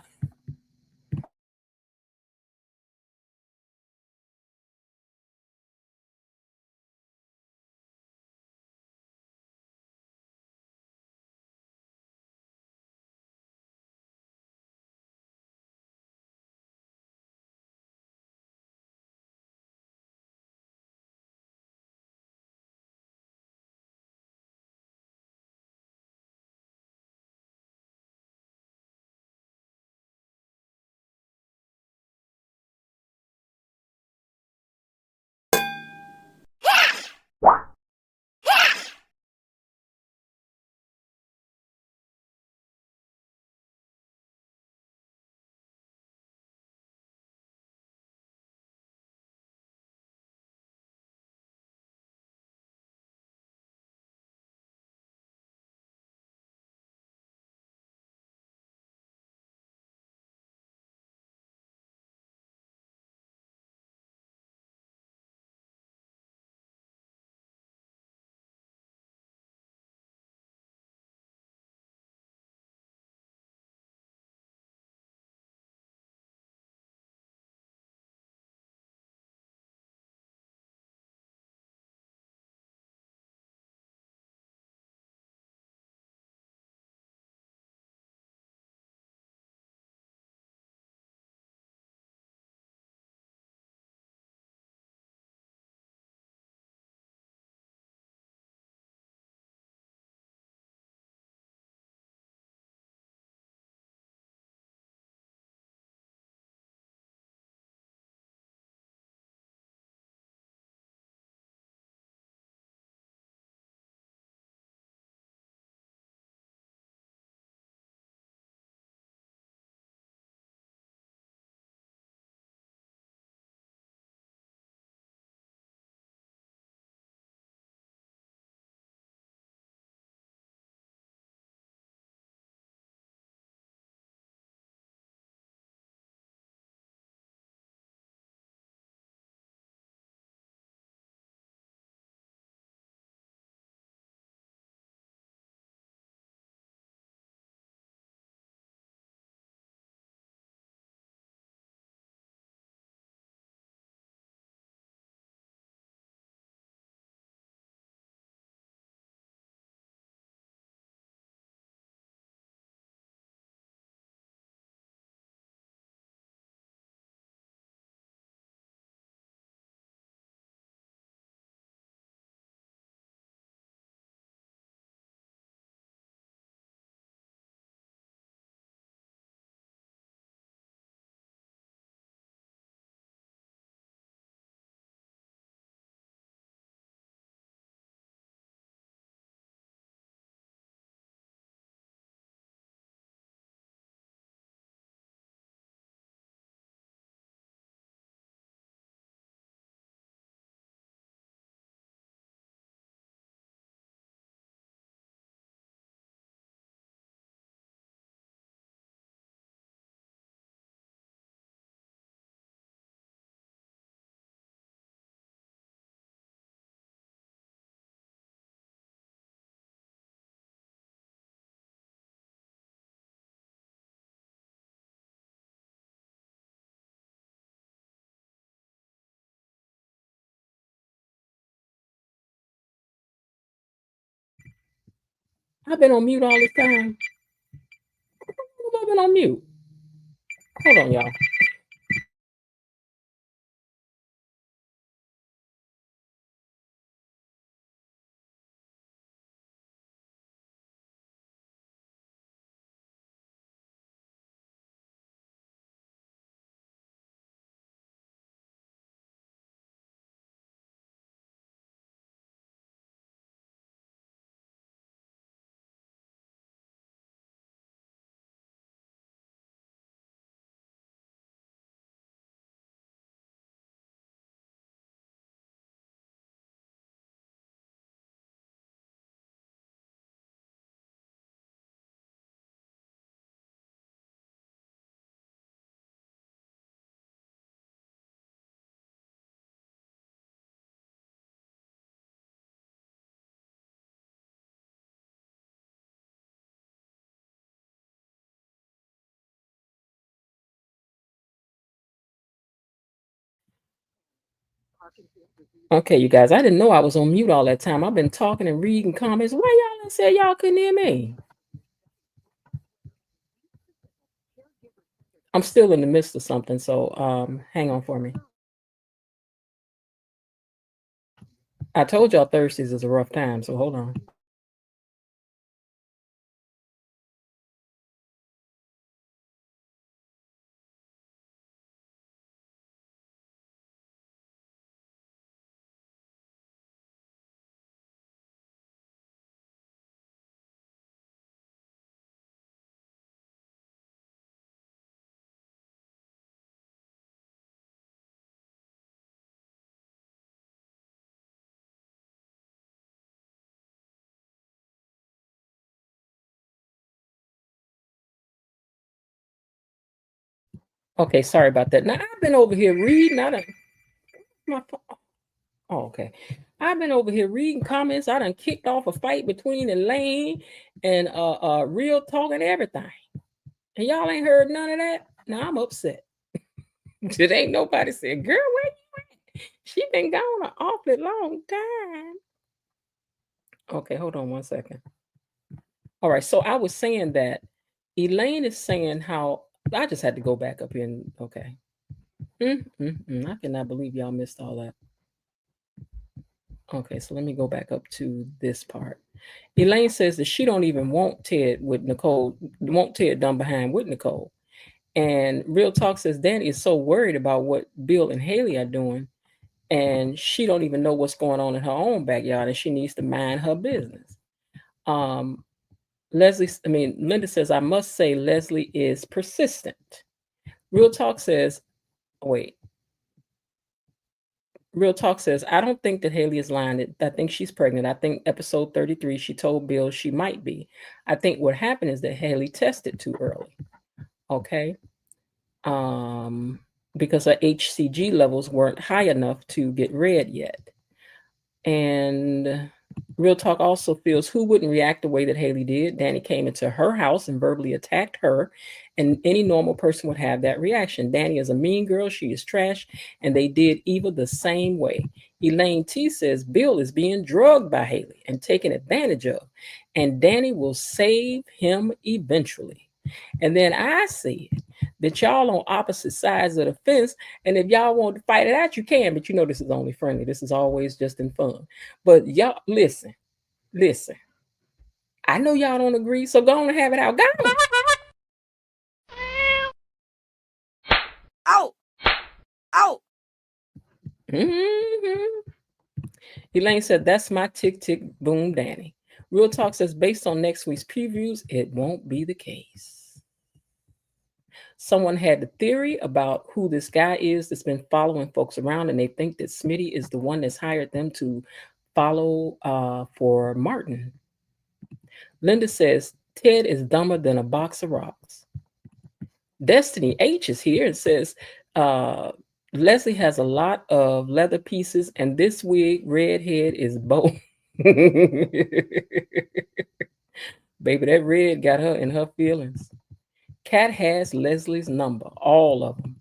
I've been on mute all this time. I've been on mute. Hold on, y'all. Okay, you guys, I didn't know I was on mute all that time. I've been talking and reading comments. Why y'all didn't say y'all couldn't hear me? I'm still in the midst of something, so hang on for me. I told y'all Thursdays is a rough time, so hold on. Okay, sorry about that. Now I've been over here reading. My oh, okay. I've been over here reading comments. I done kicked off a fight between Elaine and Real Talk and everything. And y'all ain't heard none of that. Now I'm upset. It ain't nobody said, girl, where you at? She been gone an awfully long time. Okay, hold on one second. All right, so I was saying that Elaine is saying how I just had to go back up here and okay. I cannot believe y'all missed all that. Okay, so let me go back up to this part. Elaine says that she don't even want Ted with Nicole, want Ted done behind with Nicole. And Real Talk says Danny is so worried about what Bill and Haley are doing, and she don't even know what's going on in her own backyard, and she needs to mind her business. Linda says, I must say Leslie is persistent. Real Talk says, wait. Real Talk says, I don't think that Haley is lying. I think she's pregnant. I think episode 33, she told Bill she might be. I think what happened is that Haley tested too early. Okay. Because her HCG levels weren't high enough to get read yet. And Real Talk also feels who wouldn't react the way that Haley did. Danny came into her house and verbally attacked her, and any normal person would have that reaction. Danny is a mean girl. She is trash, and they did Eva the same way. Elaine T says Bill is being drugged by Haley and taken advantage of, and Danny will save him eventually. And then I said that y'all on opposite sides of the fence, and if y'all want to fight it out, you can, but you know this is only friendly. This is always just in fun. But y'all, listen. I know y'all don't agree, so go on and have it out. Go on. Out. Elaine said, that's my tick, tick, boom, Danny. Real Talk says, based on next week's previews, it won't be the case. Someone had the theory about who this guy is that's been following folks around, and they think that Smitty is the one that's hired them to follow for Martin. Linda says, Ted is dumber than a box of rocks. Destiny H is here and says, Leslie has a lot of leather pieces, and this wig, redhead, is both. Baby, that red got her in her feelings. Kat has Leslie's number, all of them.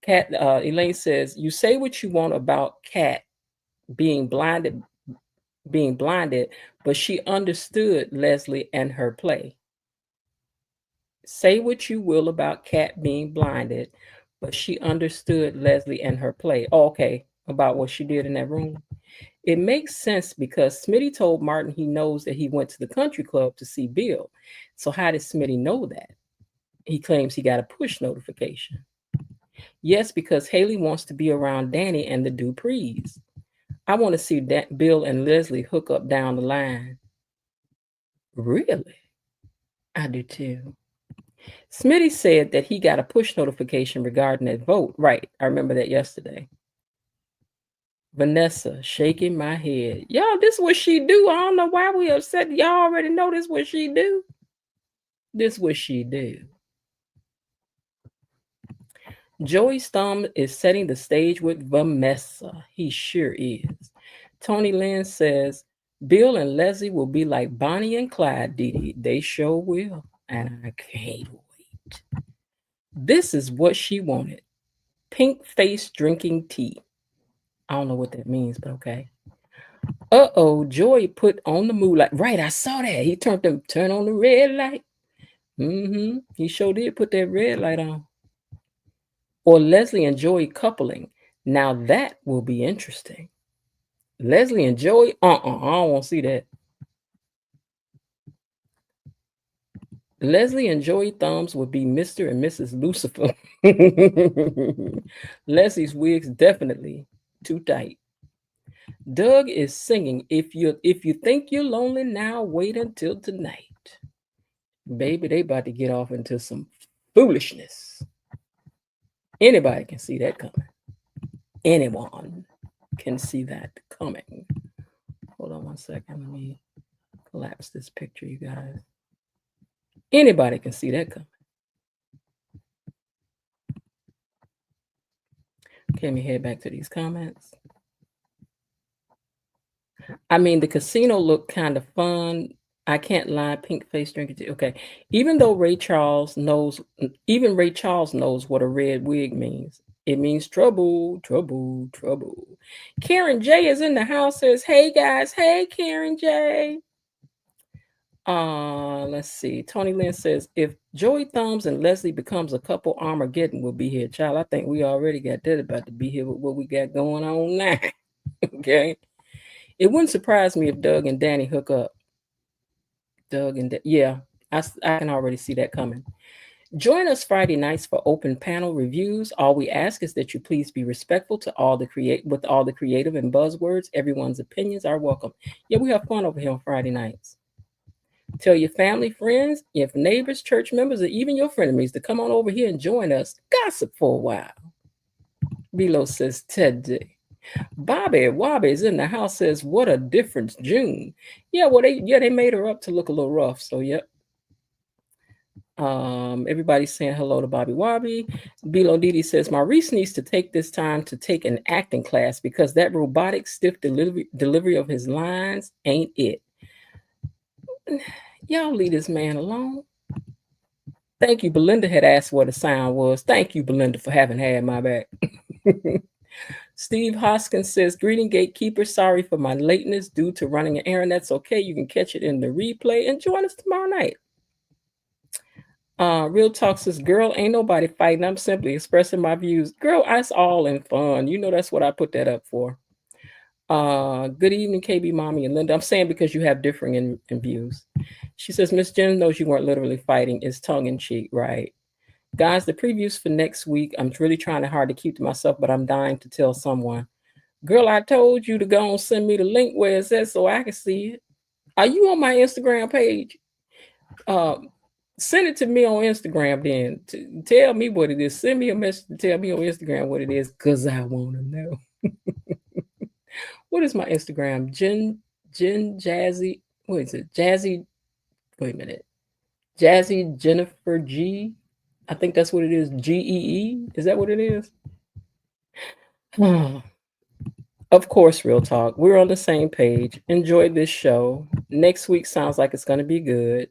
Elaine says, you say what you want about Kat being blinded being blinded, but she understood Leslie and her play. Say what you will about Kat being blinded, but she understood Leslie and her play. Oh, okay, about what she did in that room. It makes sense because Smitty told Martin he knows that he went to the country club to see Bill. So how did Smitty know that? He claims he got a push notification. Yes, because Haley wants to be around Danny and the Duprees. I want to see Bill and Leslie hook up down the line. Really? I do too. Smitty said that he got a push notification regarding that vote. Right. I remember that yesterday. Vanessa shaking my head. Y'all, this what she do. I don't know why we upset. Y'all already know this what she do. This what she do. Joey's thumb is setting the stage with Vanessa. He sure is. Tony Lynn says, Bill and Leslie will be like Bonnie and Clyde, Dee Dee. They sure will. And I can't wait. This is what she wanted. Pink face drinking tea. I don't know what that means, but okay. Joey put on the moonlight. Right, I saw that. He turn on the red light. He sure did put that red light on. Or Leslie and Joey coupling. Now that will be interesting. Leslie and Joey? I don't want to see that. Leslie and Joey Thumbs would be Mr. and Mrs. Lucifer. Leslie's wig's definitely too tight. Doug is singing, if you think you're lonely now, wait until tonight. Baby, they about to get off into some foolishness. Anybody can see that coming. Anyone can see that coming. Hold on one second. Let me collapse this picture, you guys. Anybody can see that coming. Okay, let me head back to these comments. I mean, the casino looked kind of fun. I can't lie, pink face drinking tea. Okay. Even Ray Charles knows what a red wig means. It means trouble, trouble, trouble. Karen J is in the house, says, hey guys. Hey, Karen J. Let's see. Tony Lynn says, if Joey Thumbs and Leslie becomes a couple, Armageddon will be here. Child, I think we already got that about to be here with what we got going on now. Okay. It wouldn't surprise me if Doug and Danny hook up. Yeah, I can already see that coming. Join us Friday nights for open panel reviews. All we ask is that you please be respectful to all the creative and buzzwords. Everyone's opinions are welcome. Yeah, we have fun over here on Friday nights. Tell your family, friends, if neighbors, church members, or even your frenemies to come on over here and join us. Gossip for a while. Below says Ted. Bobby is in the house, says, what a difference, June. Yeah, well, they made her up to look a little rough. So, yep. Everybody's saying hello to Bobby Wobby. Bilo Didi says, Maurice needs to take this time to take an acting class because that robotic, stiff delivery of his lines ain't it. Y'all leave this man alone. Thank you. Belinda had asked what the sound was. Thank you, Belinda, for having had my back. Steve Hoskins says, greeting gatekeeper, sorry for my lateness due to running an errand. That's okay. You can catch it in the replay and join us tomorrow night. Real Talk says, girl, ain't nobody fighting. I'm simply expressing my views. Girl, that's all in fun. You know that's what I put that up for. Good evening, KB Mommy and Linda. I'm saying because you have differing in views. She says, Miss Jen knows you weren't literally fighting. It's tongue-in-cheek, right? Guys, the previews for next week, I'm really trying hard to keep to myself, but I'm dying to tell someone. Girl, I told you to go and send me the link where it says so I can see it. Are you on my Instagram page? Send it to me on Instagram then. Tell me what it is. Send me a message to tell me on Instagram what it is because I want to know. What is my Instagram? Jen Jazzy. What is it? Jazzy. Wait a minute. Jazzy Jennifer G. I think that's what it is. GEE. Is that what it is? Of course, Real Talk. We're on the same page. Enjoy this show. Next week sounds like it's going to be good.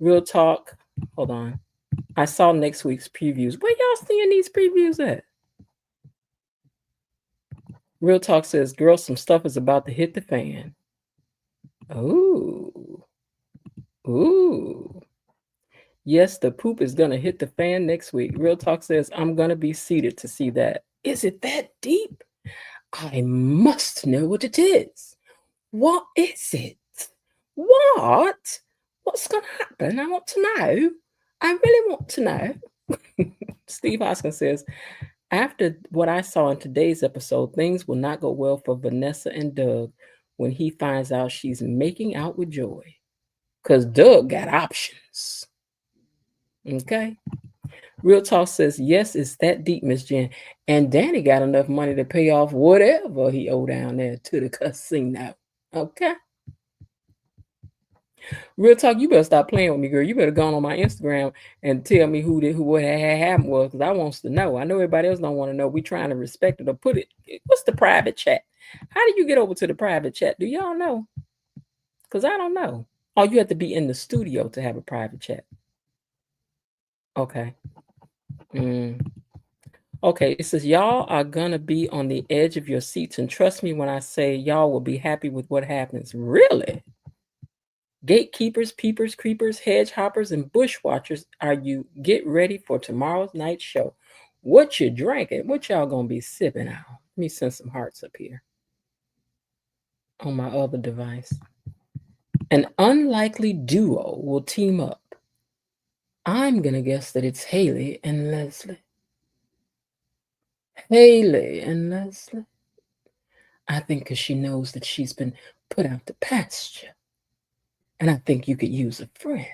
Real Talk. Hold on. I saw next week's previews. Where y'all seeing these previews at? Real Talk says, girl, some stuff is about to hit the fan. Ooh. Ooh. Yes, the poop is going to hit the fan next week. Real Talk says, I'm going to be seated to see that. Is it that deep? I must know what it is. What is it? What? What's going to happen? I want to know. I really want to know. Steve Hoskins says, after what I saw in today's episode, things will not go well for Vanessa and Doug when he finds out she's making out with Joy. Because Doug got options. Okay. Real Talk says, yes, it's that deep, Miss Jen. And Danny got enough money to pay off whatever he owed down there to the casino. Okay. Real Talk, you better stop playing with me, girl. You better go on my Instagram and tell me who what had happened was, because I wants to know. I know everybody else don't want to know. We trying to respect it or put it. What's the private chat? How do you get over to the private chat? Do y'all know? Because I don't know. Oh, you have to be in the studio to have a private chat. Okay. Okay, it says y'all are gonna be on the edge of your seats, and trust me when I say y'all will be happy with what happens. Really? Gatekeepers, peepers, creepers, hedge hoppers, and bushwatchers, are you get ready for tomorrow's night show? What you drinking? What y'all gonna be sipping out? Let me send some hearts up here on my other device. An unlikely duo will team up. I'm gonna guess that it's Haley and Leslie. Haley and Leslie. I think because she knows that she's been put out to pasture. And I think you could use a friend.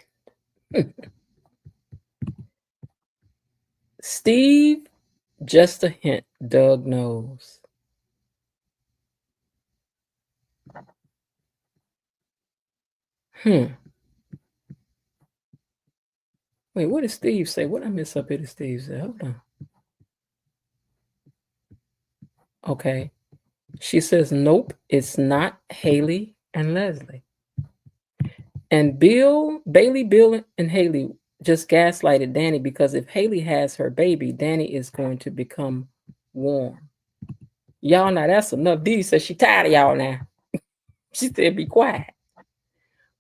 Steve, just a hint. Doug knows. Wait, what did Steve say? What did I miss up here that Steve said? Hold on. Okay. She says, nope, it's not Haley and Leslie. And Bailey, Bill, and Haley just gaslighted Danny because if Haley has her baby, Danny is going to become warm. Y'all, now that's enough. Dee says she tired of y'all now. She said, be quiet.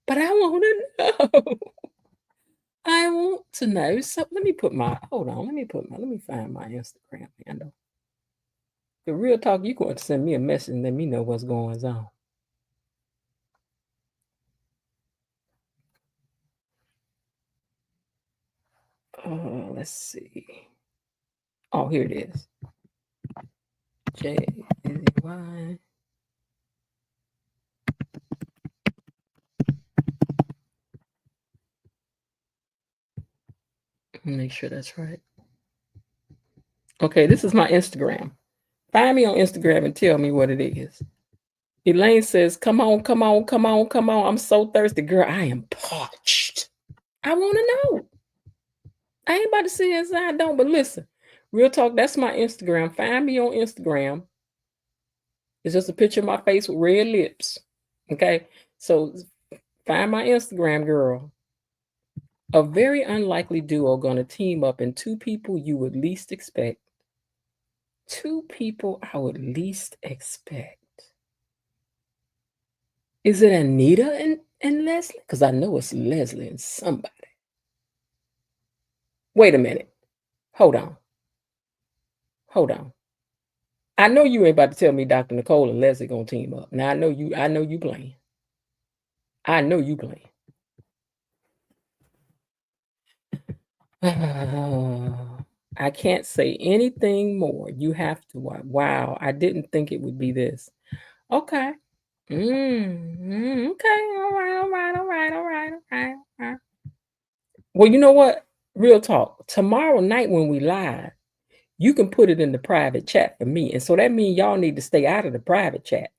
But I want to know. I want to know. So let me put my, hold on. Let me find my Instagram handle. The Real Talk, you're going to send me a message and let me know what's going on. Let's see. Oh, here it is. J-Y. Make sure that's right. Okay, this is my Instagram. Find me on Instagram and tell me what it is. Elaine says, come on, come on, come on, come on. I'm so thirsty. Girl, I am parched. I want to know. I ain't about to sit inside, don't, but listen. Real Talk, that's my Instagram. Find me on Instagram. It's just a picture of my face with red lips. Okay? So find my Instagram, girl. A very unlikely duo going to team up, and two people you would least expect. Two people I would least expect. Is it Anita and Leslie? Because I know it's Leslie and somebody. Wait a minute. Hold on. I know you ain't about to tell me Dr. Nicole and Leslie gonna team up. Now I know you playing. I know you playing. I can't say anything more. You have to watch. Wow, I didn't think it would be this. Okay. Okay. All right. Well, you know what? Real talk. Tomorrow night when we live, you can put it in the private chat for me. And so that means y'all need to stay out of the private chat.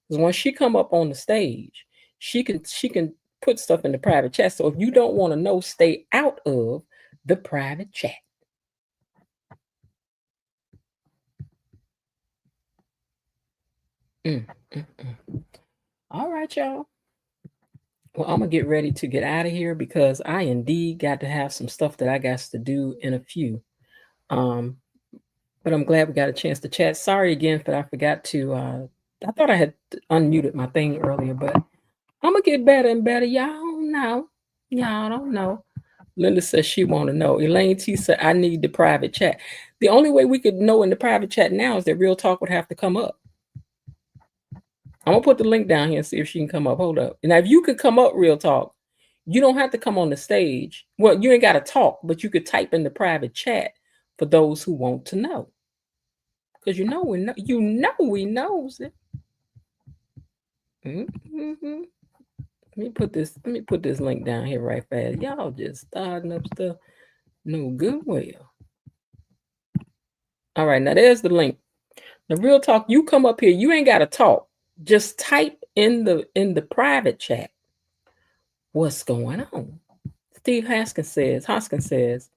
Because when she come up on the stage, she can put stuff in the private chat. So if you don't want to know, stay out of the private chat. All right, y'all. Well, I'm gonna get ready to get out of here because I indeed got to have some stuff that I got to do in a few. But I'm glad we got a chance to chat. Sorry again that I forgot to. I thought I had unmuted my thing earlier, but I'm gonna get better and better. Y'all don't know. Y'all don't know. Linda says she want to know. Elaine T said, I need the private chat. The only way we could know in the private chat now is that Real Talk would have to come up. I'm gonna put the link down here and see if she can come up. Hold up. Now, if you could come up, Real Talk, you don't have to come on the stage. Well, you ain't got to talk, but you could type in the private chat for those who want to know. Because we know we knows it. Mm-hmm. Let me put this link down here right fast. Y'all just starting up stuff. No good well. All right, now there's the link. The Real Talk, you come up here. You ain't got to talk. Just type in the private chat what's going on. Steve Hoskins says,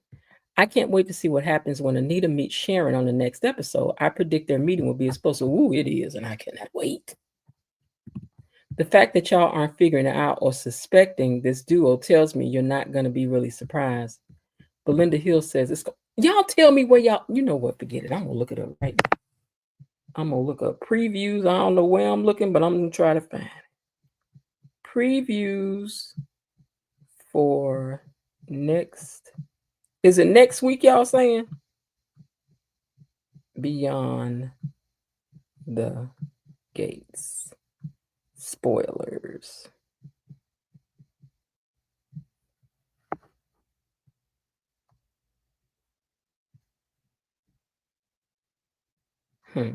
I can't wait to see what happens when Anita meets Sharon on the next episode. I predict their meeting will be explosive. Ooh, it is, and I cannot wait. The fact that y'all aren't figuring it out or suspecting this duo tells me you're not going to be really surprised. Belinda Hill says, y'all tell me where y'all, you know what, forget it. I'm going to look it up right now. I'm going to look up previews. I don't know where I'm looking, but I'm going to try to find it. Previews for next. Is it next week, y'all saying? Beyond the Gates. Spoilers. Hmm.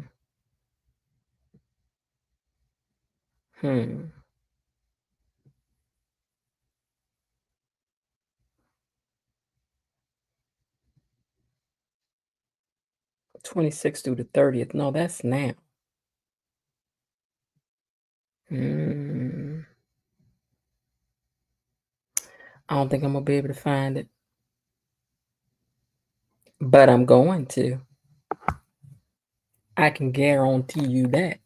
26th through the 30th. No, that's now. I don't think I'm going to be able to find it. But I'm going to. I can guarantee you that.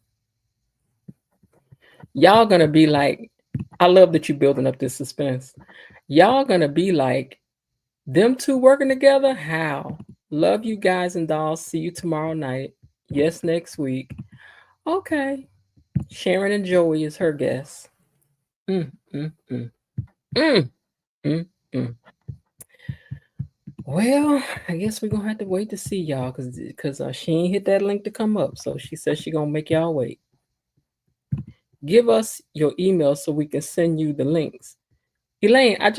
Y'all going to be like, I love that you're building up this suspense. Y'all going to be like, them two working together? How? Love you guys and dolls. See you tomorrow night. Yes, next week. Okay. Sharon and Joey is her guest. Well, I guess we're going to have to wait to see y'all because she ain't hit that link to come up. So she says she's going to make y'all wait. Give us your email so we can send you the links. Elaine, I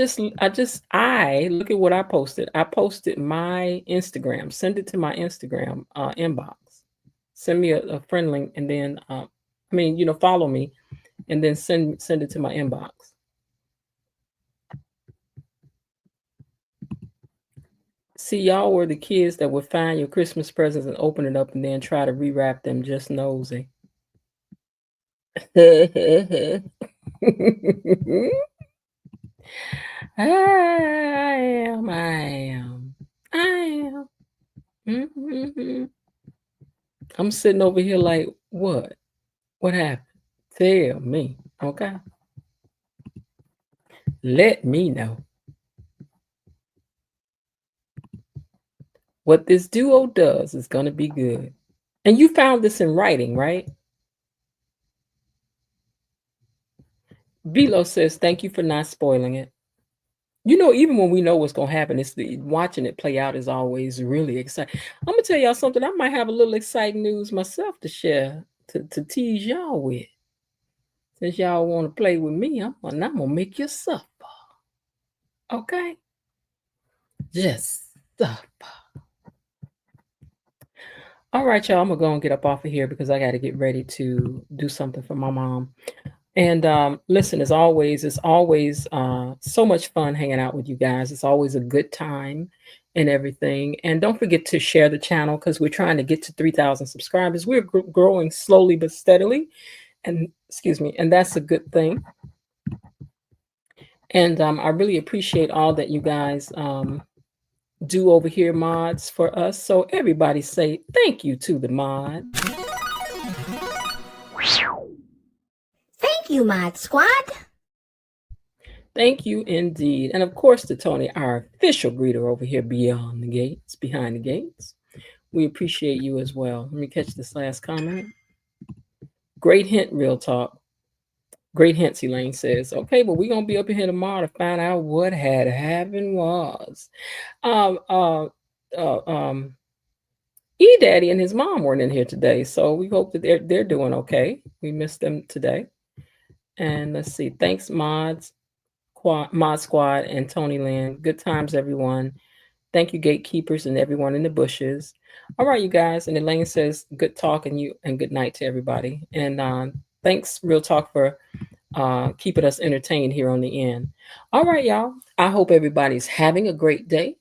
look at what I posted. I posted my Instagram. Send it to my Instagram inbox. Send me a friend link and then, follow me and then send it to my inbox. See, y'all were the kids that would find your Christmas presents and open it up and then try to rewrap them just nosy. I am. Mm-hmm. I'm sitting over here like, what? What happened? Tell me, okay? Let me know. What this duo does is going to be good. And you found this in writing, right? Velo says, thank you for not spoiling it. You know, even when we know what's going to happen, watching it play out is always really exciting. I'm going to tell y'all something. I might have a little exciting news myself to share, to tease y'all with. Since y'all want to play with me, I'm going to make you suffer. Okay? Just suffer. All right, y'all. I'm going to go and get up off of here because I got to get ready to do something for my mom. And listen, as always, it's always so much fun hanging out with you guys. It's always a good time and everything. And don't forget to share the channel because we're trying to get to 3,000 subscribers. We're growing slowly but steadily. And that's a good thing. And I really appreciate all that you guys do over here, mods, for us. So everybody say thank you to the mod. Thank you, Mod Squad. Thank you indeed. And of course to Tony, our official greeter over here behind the gates. We appreciate you as well. Let me catch this last comment. Great hint, Real Talk. Great hints, Elaine says. Okay, but we're gonna be up here tomorrow to find out what had happened was. Um, uh, E-Daddy and his mom weren't in here today, so we hope that they're doing okay. We missed them today. And let's see. Thanks, Mod Squad, and Tony Lynn. Good times, everyone. Thank you, gatekeepers and everyone in the bushes. All right, you guys. And Elaine says, good talk and good night to everybody. And thanks, Real Talk, for keeping us entertained here on the end. All right, y'all. I hope everybody's having a great day.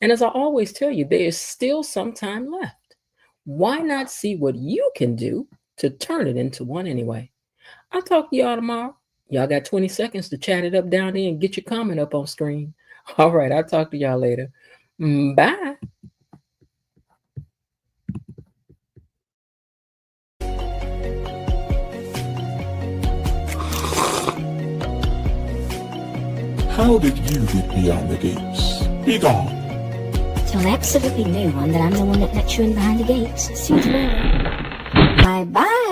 And as I always tell you, there is still some time left. Why not see what you can do to turn it into one anyway? I'll talk to y'all tomorrow. Y'all got 20 seconds to chat it up down there and get your comment up on screen. All right, I'll talk to y'all later. Bye. How did you get beyond the gates? Be gone. So absolutely no one that I'm the one that let you in behind the gates. See you tomorrow. Bye-bye.